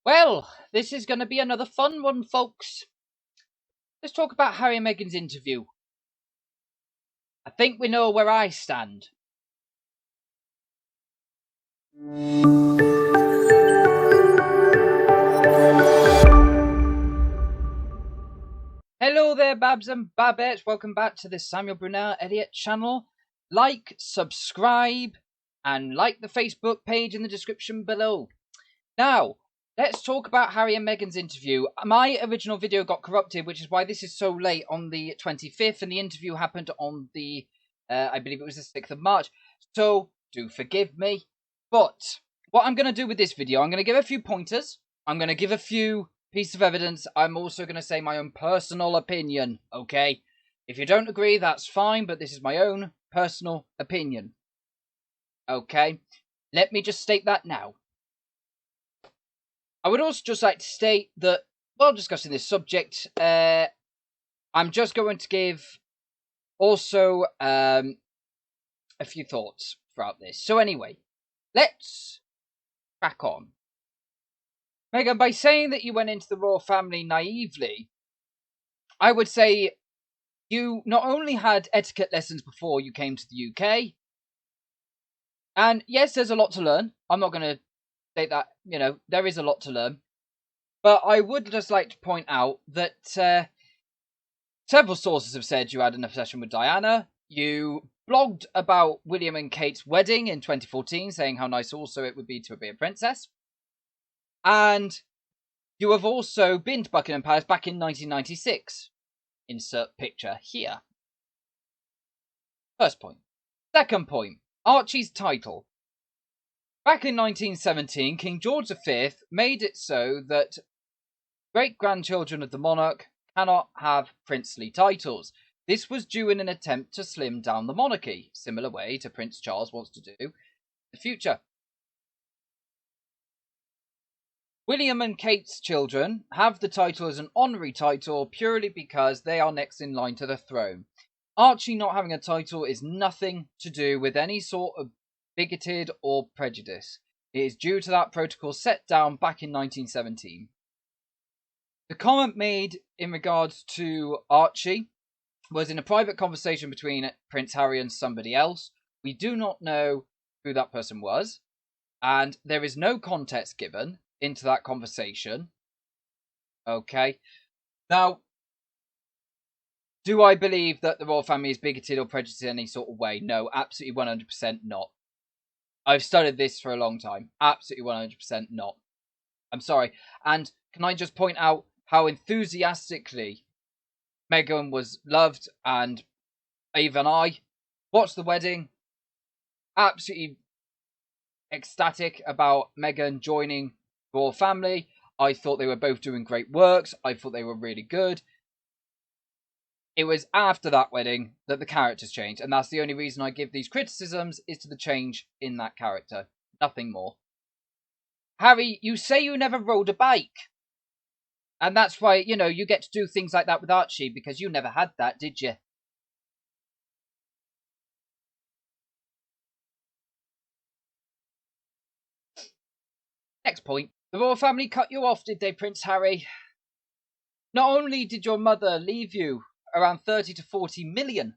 Well, this is going to be another fun one, folks. Let's talk about Harry and Meghan's interview. I think we know where I stand. Hello there, Babs and Babettes. Welcome back to the Samuel Brunel Elliott channel. Like, subscribe, and like the Facebook page in the description below. Now, let's talk about Harry and Meghan's interview. My original video got corrupted, which is why this is so late on the 25th, and the interview happened on the, I believe it was the 6th of March. So, do forgive me. But, what I'm going to do with this video, I'm going to give a few pointers. I'm going to give a few pieces of evidence. I'm also going to say my own personal opinion, okay? If you don't agree, that's fine, but this is my own personal opinion. Okay? Let me just state that now. I would also just like to state that while discussing this subject, I'm just going to give also a few thoughts throughout this. So anyway, let's crack on. Meghan, by saying that you went into the royal family naively, I would say you not only had etiquette lessons before you came to the UK, and yes, there's a lot to learn. I'm not going to state that, there is a lot to learn. But I would just like to point out that several sources have said you had an obsession with Diana. You blogged about William and Kate's wedding in 2014, saying how nice also it would be to be a princess. And you have also been to Buckingham Palace back in 1996. Insert picture here. First point. Second point. Archie's title. Back in 1917, King George V made it so that great-grandchildren of the monarch cannot have princely titles. This was due in an attempt to slim down the monarchy, similar way to Prince Charles wants to do in the future. William and Kate's children have the title as an honorary title purely because they are next in line to the throne. Archie not having a title is nothing to do with any sort of bigoted or prejudice. It is due to that protocol set down back in 1917. The comment made in regards to Archie was in a private conversation between Prince Harry and somebody else. We do not know who that person was, and there is no context given into that conversation. Okay. Now, do I believe that the royal family is bigoted or prejudiced in any sort of way? No, absolutely 100% not. I've studied this for a long time. Absolutely 100% not. I'm sorry. And can I just point out how enthusiastically Meghan was loved, and even I watched the wedding. Absolutely ecstatic about Meghan joining the royal family. I thought they were both doing great works. I thought they were really good. It was after that wedding that the characters changed, and that's the only reason I give these criticisms is to the change in that character. Nothing more. Harry, you say you never rode a bike. And that's why, you get to do things like that with Archie, because you never had that, did you? Next point. The royal family cut you off, did they, Prince Harry? Not only did your mother leave you around 30 to 40 million,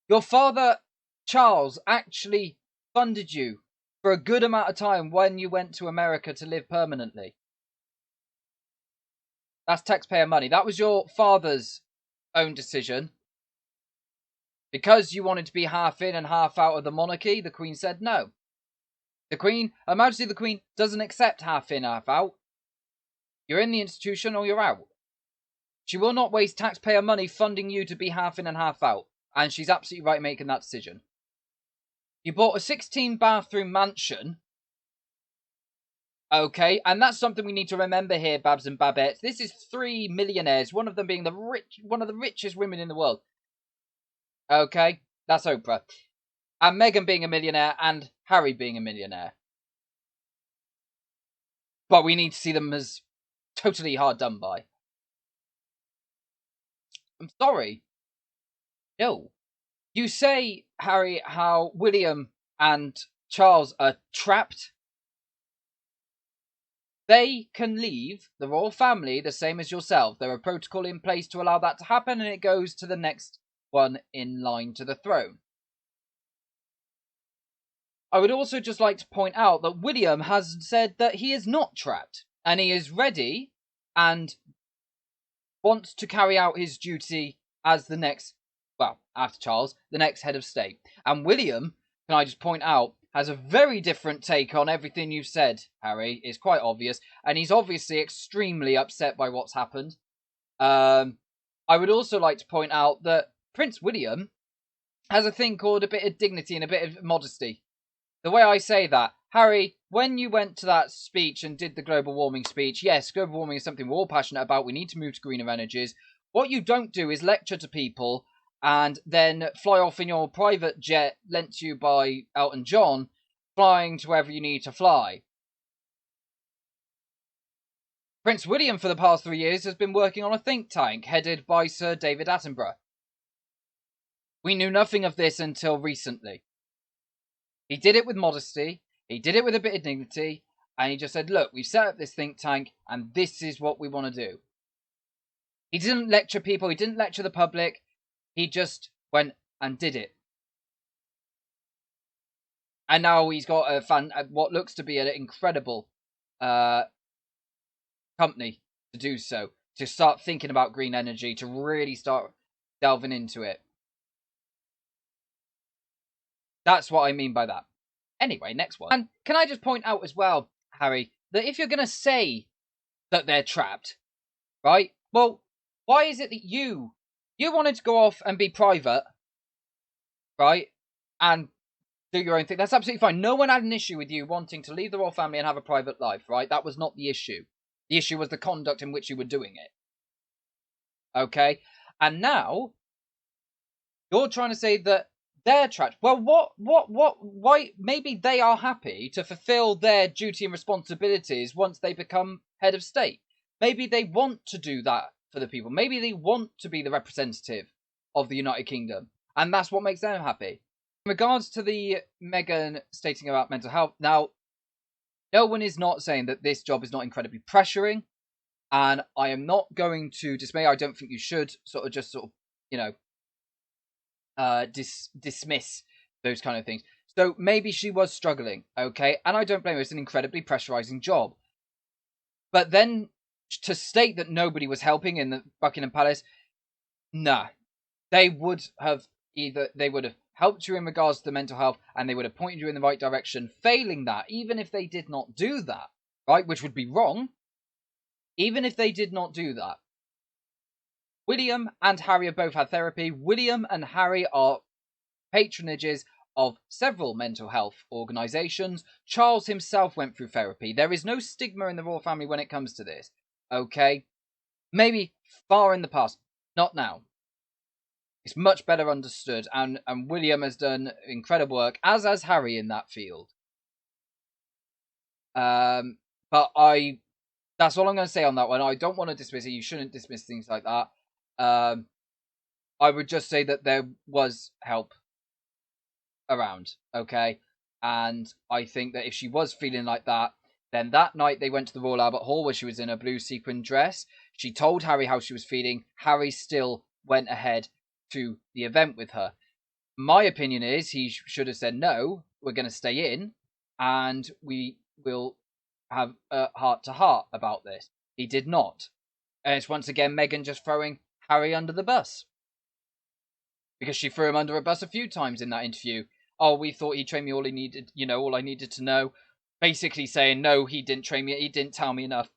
your father, Charles, actually funded you for a good amount of time when you went to America to live permanently. That's taxpayer money. That was your father's own decision. Because you wanted to be half in and half out of the monarchy, the Queen said no. The Queen, Her Majesty the Queen, doesn't accept half in, half out. You're in the institution or you're out. She will not waste taxpayer money funding you to be half in and half out. And she's absolutely right making that decision. You bought a 16-bathroom mansion. Okay, and that's something we need to remember here, Babs and Babettes. This is 3 millionaires, one of them being one of the richest women in the world. Okay, that's Oprah. And Meghan being a millionaire and Harry being a millionaire. But we need to see them as totally hard done by. I'm sorry. No. You say, Harry, how William and Charles are trapped. they can leave the royal family the same as yourself. There are protocol in place to allow that to happen, and it goes to the next one in line to the throne. I would also just like to point out that William has said that he is not trapped, and he is ready and wants to carry out his duty as the next, well, after Charles, the next head of state. And William, can I just point out, has a very different take on everything you've said, Harry. It's quite obvious, and he's obviously extremely upset by what's happened. I would also like to point out that Prince William has a thing called a bit of dignity and a bit of modesty. The way I say that, Harry, when you went to that speech and did the global warming speech, yes, global warming is something we're all passionate about. We need to move to greener energies. What you don't do is lecture to people and then fly off in your private jet lent to you by Elton John, flying to wherever you need to fly. Prince William, for the past 3 years, has been working on a think tank headed by Sir David Attenborough. We knew nothing of this until recently. He did it with modesty, he did it with a bit of dignity, and he just said, look, we've set up this think tank, and this is what we want to do. He didn't lecture people, he didn't lecture the public, he just went and did it. And now he's got what looks to be an incredible company to do so, to start thinking about green energy, to really start delving into it. That's what I mean by that. Anyway, next one. And can I just point out as well, Harry, that if you're going to say that they're trapped, right? Well, why is it that you wanted to go off and be private, right? And do your own thing. That's absolutely fine. No one had an issue with you wanting to leave the royal family and have a private life, right? That was not the issue. The issue was the conduct in which you were doing it. Okay? And now, you're trying to say that they're trapped. Well, why? Maybe they are happy to fulfill their duty and responsibilities once they become head of state. Maybe they want to do that for the people. Maybe they want to be the representative of the United Kingdom. And that's what makes them happy. In regards to the Meghan stating about mental health, now, no one is not saying that this job is not incredibly pressuring. And I am not going to dismay. I don't think you should dismiss those kind of things. So maybe she was struggling, okay? And I don't blame her. It's an incredibly pressurizing job. But then to state that nobody was helping in the Buckingham Palace, nah. They would have helped you in regards to the mental health, and they would have pointed you in the right direction. Failing that, even if they did not do that, right, which would be wrong, even if they did not do that, William and Harry have both had therapy. William and Harry are patronages of several mental health organisations. Charles himself went through therapy. There is no stigma in the royal family when it comes to this. Okay? Maybe far in the past. Not now. It's much better understood, and William has done incredible work, as has Harry in that field. But that's all I'm going to say on that one. I don't want to dismiss it. You shouldn't dismiss things like that. I would just say that there was help around, okay? And I think that if she was feeling like that, then that night they went to the Royal Albert Hall where she was in a blue sequin dress. She told Harry how she was feeling. Harry still went ahead to the event with her. My opinion is he should have said, no, we're going to stay in and we will have a heart-to-heart about this. He did not. And it's once again Meghan just throwing Harry under the bus. Because she threw him under a bus a few times in that interview. Oh, we thought he trained me all I needed to know. Basically saying, no, he didn't train me, he didn't tell me enough.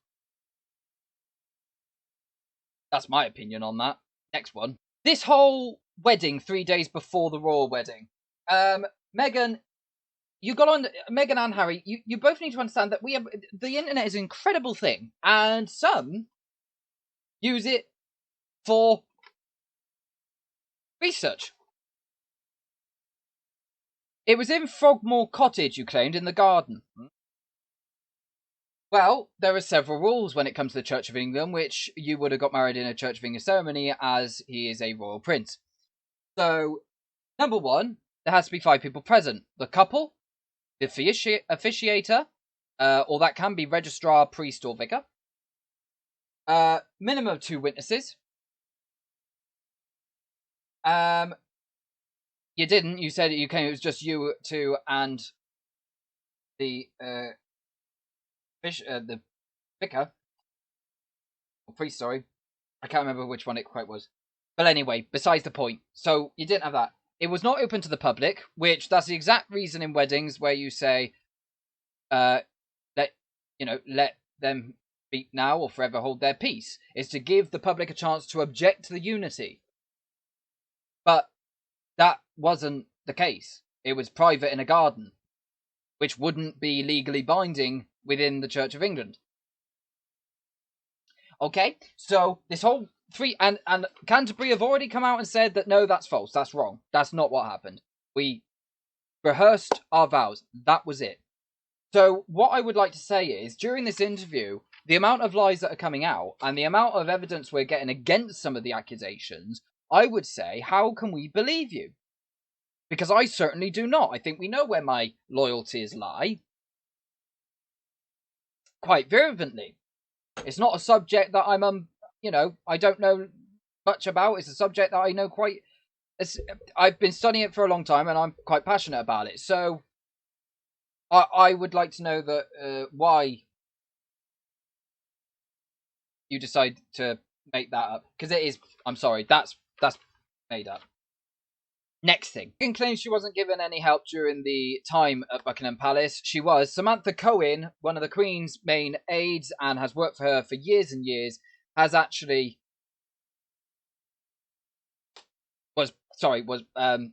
That's my opinion on that. Next one. This whole wedding 3 days before the royal wedding. Meghan, you got on, Meghan and Harry, you both need to understand that the internet is an incredible thing. And some use it for research. It was in Frogmore Cottage, you claimed, in the garden. Well, there are several rules when it comes to the Church of England, which you would have got married in a Church of England ceremony as he is a royal prince. So, number one, there has to be 5 people present. The couple, the officiator, or that can be registrar, priest, or vicar. Minimum of 2 witnesses. You didn't. You said you came. It was just you two and the the vicar or priest. Sorry, I can't remember which one it quite was. But anyway, besides the point. So you didn't have that. It was not open to the public, which that's the exact reason in weddings where you say, let them speak now or forever hold their peace, is to give the public a chance to object to the unity. But that wasn't the case. It was private in a garden, which wouldn't be legally binding within the Church of England. Okay, so this whole and Canterbury have already come out and said that no, that's false, that's wrong, that's not what happened. We rehearsed our vows, that was it. So what I would like to say is, during this interview, the amount of lies that are coming out and the amount of evidence we're getting against some of the accusations, I would say, how can we believe you? Because I certainly do not. I think we know where my loyalties lie. Quite virulently. It's not a subject that I'm, I don't know much about. It's a subject that I know quite... I've been studying it for a long time and I'm quite passionate about it. So I would like to know that why you decide to make that up. Because it is... I'm sorry, that's made up. Next thing. Meghan claims she wasn't given any help during the time at Buckingham Palace. She was. Samantha Cohen, one of the Queen's main aides and has worked for her for years and years, has actually... I'm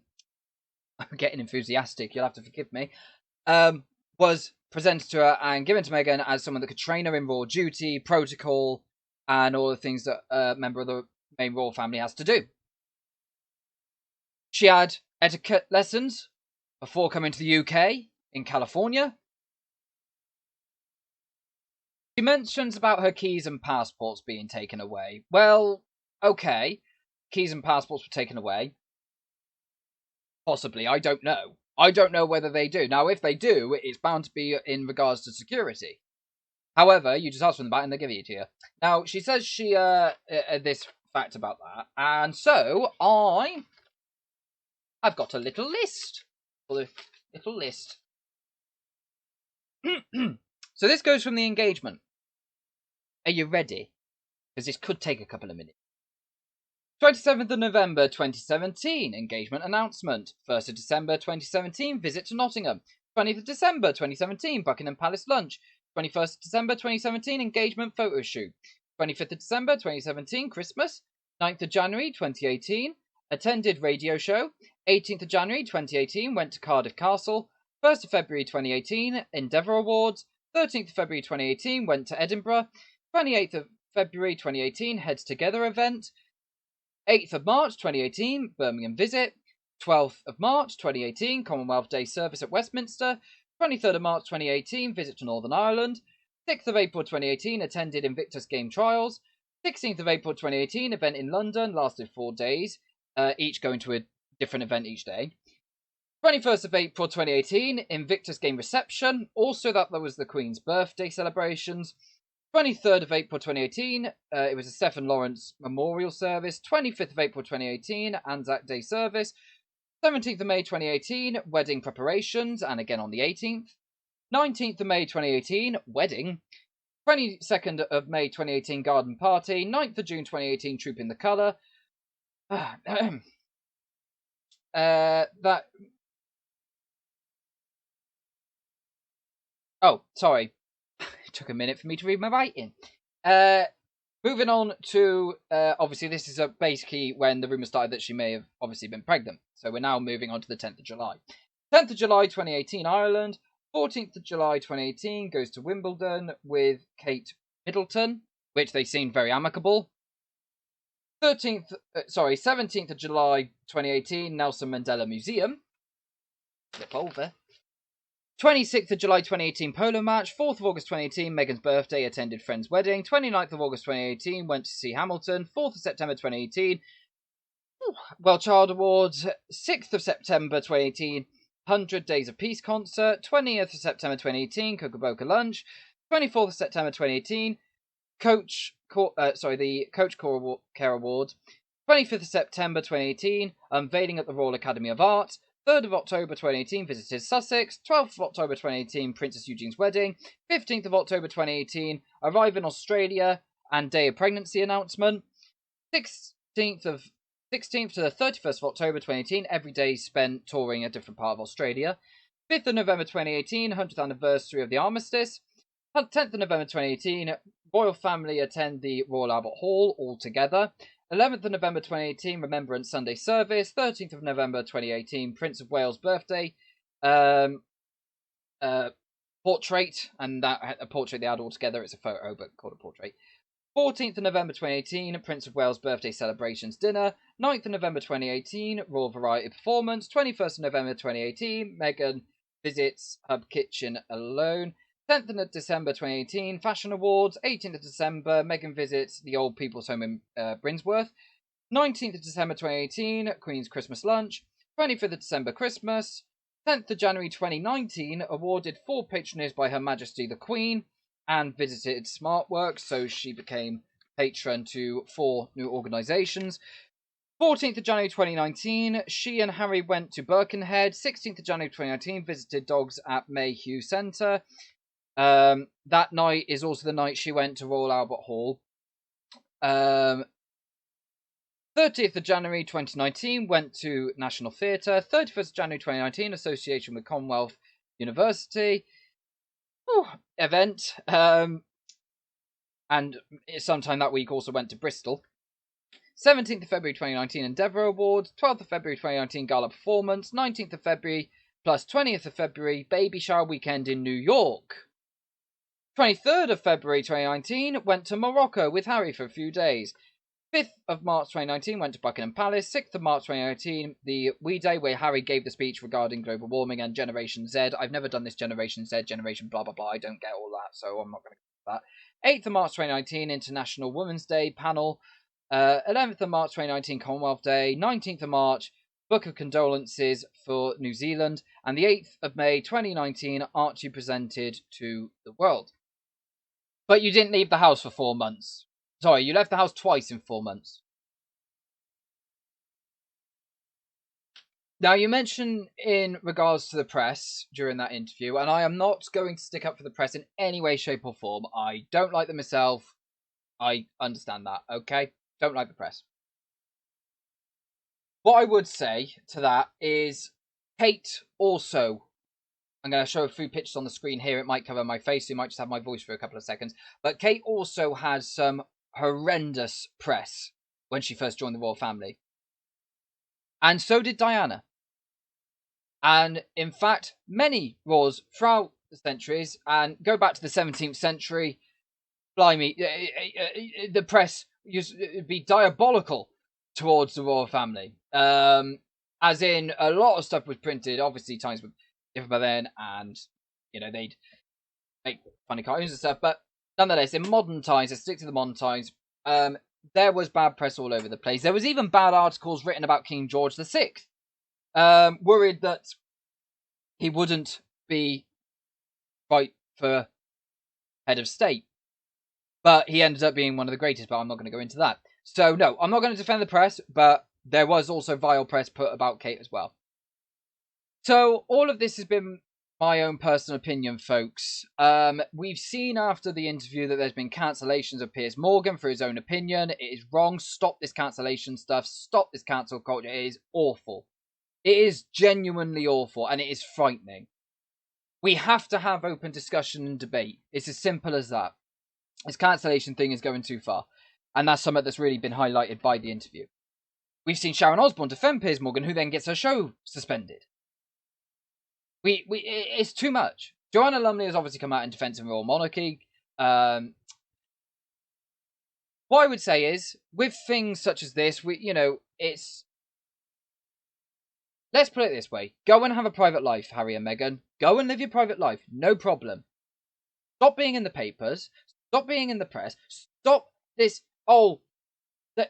getting enthusiastic, you'll have to forgive me. Was presented to her and given to Meghan as someone that could train her in royal duty, protocol, and all the things that a member of the main royal family has to do. She had etiquette lessons before coming to the UK in California. She mentions about her keys and passports being taken away. Well, okay, keys and passports were taken away. Possibly, I don't know. I don't know whether they do. Now, if they do, it's bound to be in regards to security. However, you just ask for them back and they give it to you. Now, she says she this fact about that, and so I've got a little list. So this goes from the engagement. Are you ready? Because this could take a couple of minutes. 27th of November 2017, engagement announcement. 1st of December 2017, visit to Nottingham. 20th of December 2017, Buckingham Palace lunch. 21st of December 2017, engagement photo shoot. 25th of December 2017, Christmas. 9th of January 2018, attended radio show. 18th of January 2018, went to Cardiff Castle. 1st of February 2018, Endeavour Awards. 13th of February 2018, went to Edinburgh. 28th of February 2018, Heads Together event. 8th of March 2018, Birmingham visit. 12th of March 2018, Commonwealth Day service at Westminster. 23rd of March 2018, visit to Northern Ireland. 6th of April 2018, attended Invictus Game Trials. 16th of April 2018, event in London, lasted 4 days, each going to a different event each day. 21st of April 2018, Invictus Game Reception, also that was the Queen's birthday celebrations. 23rd of April 2018, it was a Stephen Lawrence Memorial Service. 25th of April 2018, Anzac Day Service. 17th of May 2018, wedding preparations, and again on the 18th. 19th of May 2018, wedding. 22nd of May 2018, garden party. 9th of June 2018, Troop in the Colour. Oh, sorry. It took a minute for me to read my writing. Moving on to, obviously this is basically when the rumour started that she may have obviously been pregnant. So we're now moving on to the 10th of July. 10th of July 2018, Ireland. 14th of July 2018, goes to Wimbledon with Kate Middleton, which they seemed very amicable. 17th of July 2018, Nelson Mandela Museum. Flip over. 26th of July 2018, polo match. 4th of August 2018, Meghan's birthday, attended friend's wedding. 29th of August 2018, went to see Hamilton. 4th of September 2018, World Child Awards. 6th of September 2018, 100 Days of Peace concert. 20th of September 2018, Coca-Boca lunch. 24th of September 2018, the Coach Care Award. 25th of September 2018, unveiling at the Royal Academy of Art. 3rd of October 2018, visited Sussex. 12th of October 2018, Princess Eugene's wedding. 15th of October 2018, arrive in Australia and day of pregnancy announcement. 16th to the 31st of October 2018, every day spent touring a different part of Australia. 5th of November 2018, 100th anniversary of the armistice. 10th of November 2018, royal family attend the Royal Albert Hall all together. 11th of November 2018, Remembrance Sunday service. 13th of November 2018, Prince of Wales birthday portrait, and that a portrait they had all together. It's a photo, but called a portrait. 14th of November 2018, Prince of Wales birthday celebrations dinner. 9th of November 2018, Royal Variety performance. 21st of November 2018, Meghan visits her kitchen alone. 10th of December 2018, Fashion Awards. 18th of December, Meghan visits the Old People's Home in Brinsworth. 19th of December 2018, Queen's Christmas lunch. 25th of December, Christmas. 10th of January 2019, awarded full patronage by Her Majesty the Queen and visited SmartWorks, so she became patron to 4 new organisations. 14th of January 2019, she and Harry went to Birkenhead. 16th of January 2019, visited dogs at Mayhew Centre. That night is also the night she went to Royal Albert Hall. 30th of January 2019, went to National Theatre. 31st of January 2019, association with Commonwealth University. Event. And sometime that week also went to Bristol. 17th of February 2019, Endeavour Awards. 12th of February 2019, Gala Performance. 19th of February plus 20th of February, Baby Shower Weekend in New York. 23rd of February 2019, went to Morocco with Harry for a few days. 5th of March 2019, went to Buckingham Palace. 6th of March 2019, the We Day, where Harry gave the speech regarding global warming and Generation Z. I've never done this Generation Z, Generation blah blah blah. I don't get all that, so I'm not going to do that. 8th of March 2019, International Women's Day panel. 11th of March 2019, Commonwealth Day. 19th of March, Book of Condolences for New Zealand. And the 8th of May 2019, Archie presented to the world. But you didn't leave the house for 4 months. Sorry, you left the house twice in 4 months. Now, you mentioned in regards to the press during that interview, and I am not going to stick up for the press in any way, shape, or form. I don't like them myself. I understand that, okay? Don't like the press. What I would say to that is Kate also... I'm going to show a few pictures on the screen here. It might cover my face. So you might just have my voice for a couple of seconds. But Kate also had some horrendous press when she first joined the royal family. And so did Diana. And in fact, many royals throughout the centuries, and go back to the 17th century, blimey, the press used to be diabolical towards the royal family. As in, a lot of stuff was printed. Obviously, times were different by then, and they'd make funny cartoons and stuff. But nonetheless, in modern times, let's stick to the modern times. There was bad press all over the place. There was even bad articles written about King George VI, worried that he wouldn't be right for head of state. But he ended up being one of the greatest, but I'm not going to go into that. So, no, I'm not going to defend the press, but there was also vile press put about Kate as well. So, all of this has been my own personal opinion, folks. We've seen after the interview that there's been cancellations of Piers Morgan for his own opinion. It is wrong. Stop this cancellation stuff. Stop this cancel culture. It is awful. It is genuinely awful, and it is frightening. We have to have open discussion and debate. It's as simple as that. This cancellation thing is going too far, and that's something that's really been highlighted by the interview. We've seen Sharon Osbourne defend Piers Morgan, who then gets her show suspended. It's too much. Joanna Lumley has obviously come out in defence of royal monarchy. What I would say is, with things such as this, it's... Let's put it this way. Go and have a private life, Harry and Meghan. Go and live your private life. No problem. Stop being in the papers. Stop being in the press. Stop this,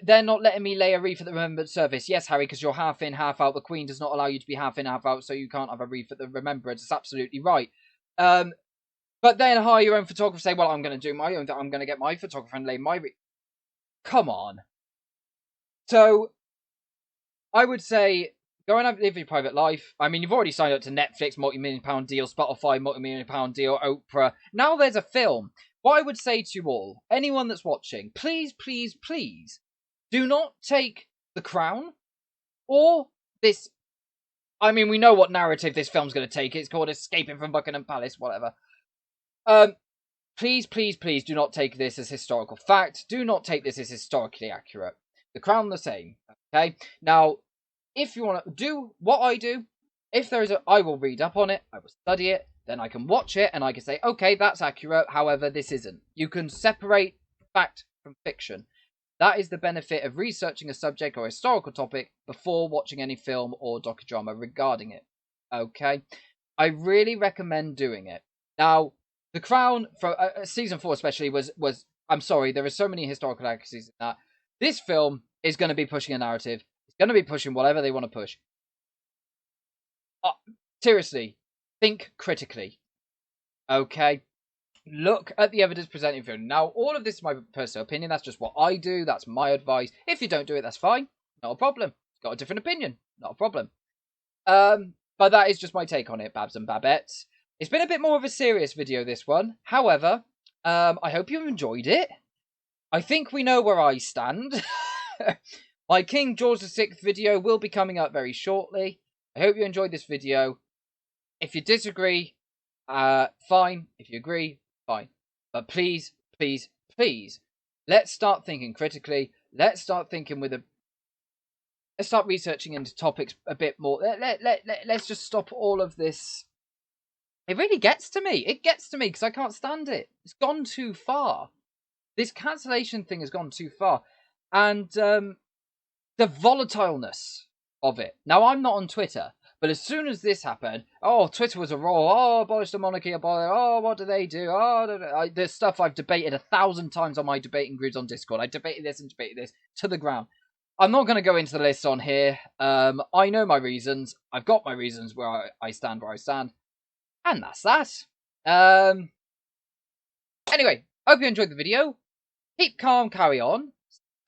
They're not letting me lay a wreath at the Remembrance service. Yes, Harry, because you're half in, half out. The Queen does not allow you to be half in, half out, so you can't have a wreath at the Remembrance. It's absolutely right. But then hire your own photographer. Say, well, I'm going to do my own. I'm going to get my photographer and lay my wreath. Come on. So, I would say, go and live your private life. I mean, you've already signed up to Netflix, multi-million-pound deal, Spotify, multi-million-pound deal, Oprah. Now there's a film. What I would say to you all, anyone that's watching, please, please, please, do not take The Crown or this. I mean, we know what narrative this film's going to take. It's called Escaping from Buckingham Palace, whatever. Please, please, please do not take this as historical fact. Do not take this as historically accurate. The Crown the same. Okay? Now, if you want to do what I do, if there is I will read up on it, I will study it, then I can watch it and I can say, okay, that's accurate, however, this isn't. You can separate fact from fiction. That is the benefit of researching a subject or historical topic before watching any film or docudrama regarding it. Okay? I really recommend doing it. Now, The Crown, for season 4 especially, was I'm sorry, there are so many historical accuracies in that. This film is going to be pushing a narrative. It's going to be pushing whatever they want to push. Seriously, think critically. Okay? Look at the evidence presented for you. Now, all of this is my personal opinion. That's just what I do. That's my advice. If you don't do it, that's fine. Not a problem. Got a different opinion. Not a problem. But that is just my take on it, Babs and Babettes. It's been a bit more of a serious video, this one. However, I hope you've enjoyed it. I think we know where I stand. My King George VI video will be coming up very shortly. I hope you enjoyed this video. If you disagree, fine. If you agree, fine. But please, please, please, let's start thinking critically. Let's start thinking with a... Let's start researching into topics a bit more. Let's just stop all of this. It really gets to me. It gets to me because I can't stand it. It's gone too far. This cancellation thing has gone too far. And the volatileness of it. Now, I'm not on Twitter. But as soon as this happened, Twitter was a roar. Oh, abolish the monarchy. What do they do? There's stuff I've debated 1,000 times on my debating groups on Discord. I debated this and debated this to the ground. I'm not going to go into the list on here. I know my reasons. I've got my reasons where I stand where I stand. And that's that. Anyway, hope you enjoyed the video. Keep calm, carry on.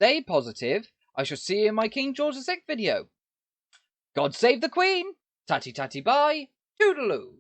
Stay positive. I shall see you in my King George VI video. God save the Queen. Tatty tatty bye. Toodaloo.